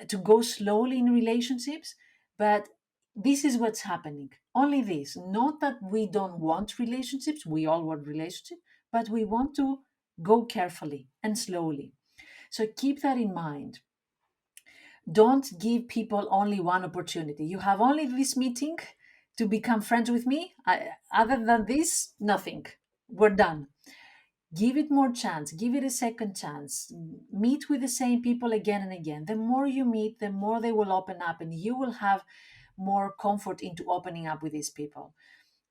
to go slowly in relationships. But this is what's happening. Only this. Not that we don't want relationships. We all want relationships, but we want to go carefully and slowly. So keep that in mind. Don't give people only one opportunity. You have only this meeting to become friends with me. Other than this, nothing. We're done. Give it more chance. Give it a second chance. Meet with the same people again and again. The more you meet, the more they will open up, and you will have more comfort into opening up with these people.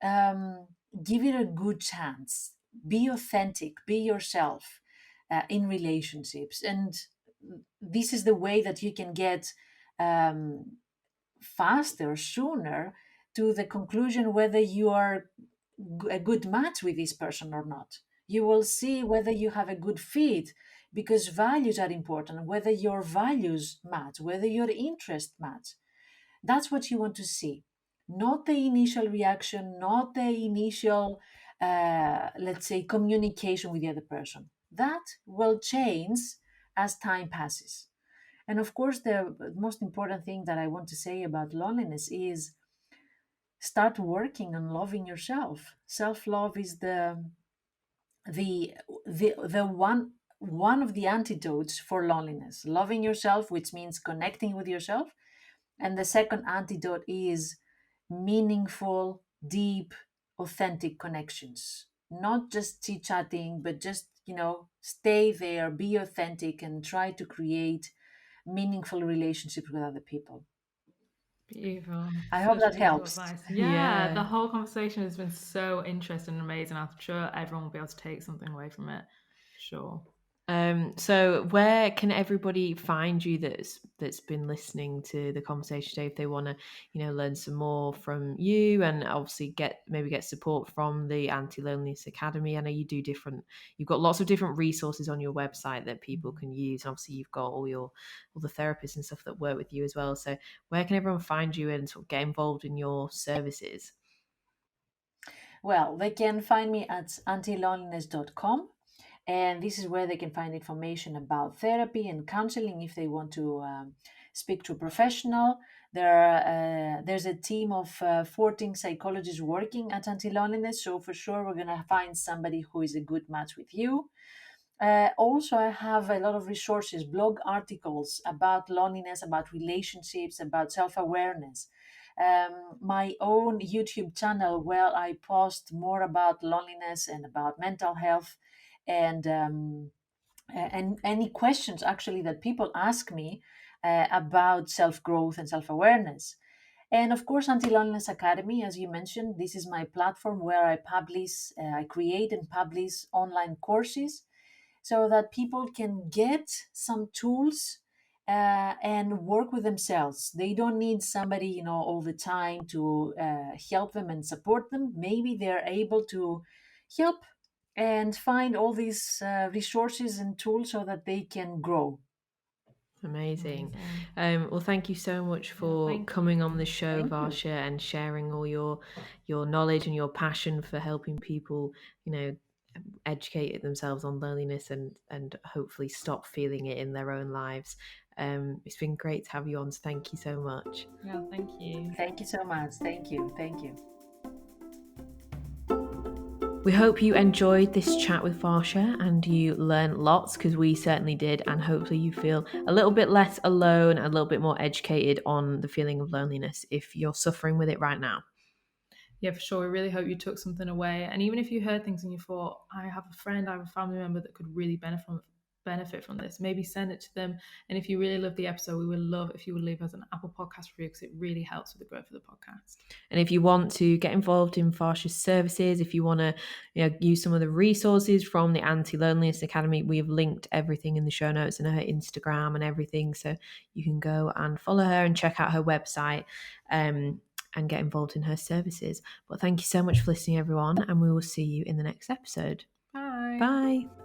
um, Give it a good chance. Be authentic, be yourself in relationships. And this is the way that you can get um, faster, sooner to the conclusion whether you are a good match with this person or not. You will see whether you have a good fit because values are important, whether your values match, whether your interests match. That's what you want to see, not the initial reaction, not the initial, let's say, communication with the other person. That will change as time passes. And of course, the most important thing that I want to say about loneliness is start working on loving yourself. Self-love is the one of the antidotes for loneliness. Loving yourself, which means connecting with yourself. And the second antidote is meaningful, deep, authentic connections. Not just chit chatting, but just, stay there, be authentic, and try to create meaningful relationships with other people. Beautiful. I hope Such that beautiful helps. advice. Yeah, the Yeah. whole conversation has been so interesting and amazing. I'm sure everyone will be able to take something away from it. Sure. So where can everybody find you that's been listening to the conversation today if they want to, learn some more from you and obviously get support from the Anti-Loneliness Academy? I know you've got lots of different resources on your website that people can use. And obviously you've got all the therapists and stuff that work with you as well. So where can everyone find you and sort of get involved in your services? Well, they can find me at antiloneliness.com. And this is where they can find information about therapy and counseling if they want to speak to a professional. There's a team of 14 psychologists working at Anti-Loneliness, so for sure we're going to find somebody who is a good match with you. Also, I have a lot of resources, blog articles about loneliness, about relationships, about self awareness. My own YouTube channel where I post more about loneliness and about mental health and any questions actually that people ask me about self growth and self awareness. And of course, Anti Loneliness Academy, as you mentioned, this is my platform where I create and publish online courses so that people can get some tools and work with themselves. They don't need somebody, all the time to help them and support them. Maybe they're able to help and find all these resources and tools so that they can grow. Amazing. Amazing. Well, thank you so much Yeah, for thank coming on the you. show, Thank you. Varsha, and sharing all your knowledge and your passion for helping people, educate themselves on loneliness and hopefully stop feeling it in their own lives. It's been great to have you on. So thank you so much. Yeah, thank you. Thank you so much. Thank you. Thank you. We hope you enjoyed this chat with Varsha and you learned lots, because we certainly did, and hopefully you feel a little bit less alone and a little bit more educated on the feeling of loneliness if you're suffering with it right now. Yeah, for sure. We really hope you took something away. And even if you heard things and you thought, I have a friend, I have a family member that could really benefit from this, maybe send it to them. And if you really love the episode, we would love if you would leave us an Apple Podcast review, because it really helps with the growth of the podcast. And if you want to get involved in Varsha's services, if you want to use some of the resources from the Anti-Loneliness Academy, we have linked everything in the show notes and her Instagram and everything. So you can go and follow her and check out her website and get involved in her services. But thank you so much for listening, everyone, and we will see you in the next episode. Bye. Bye.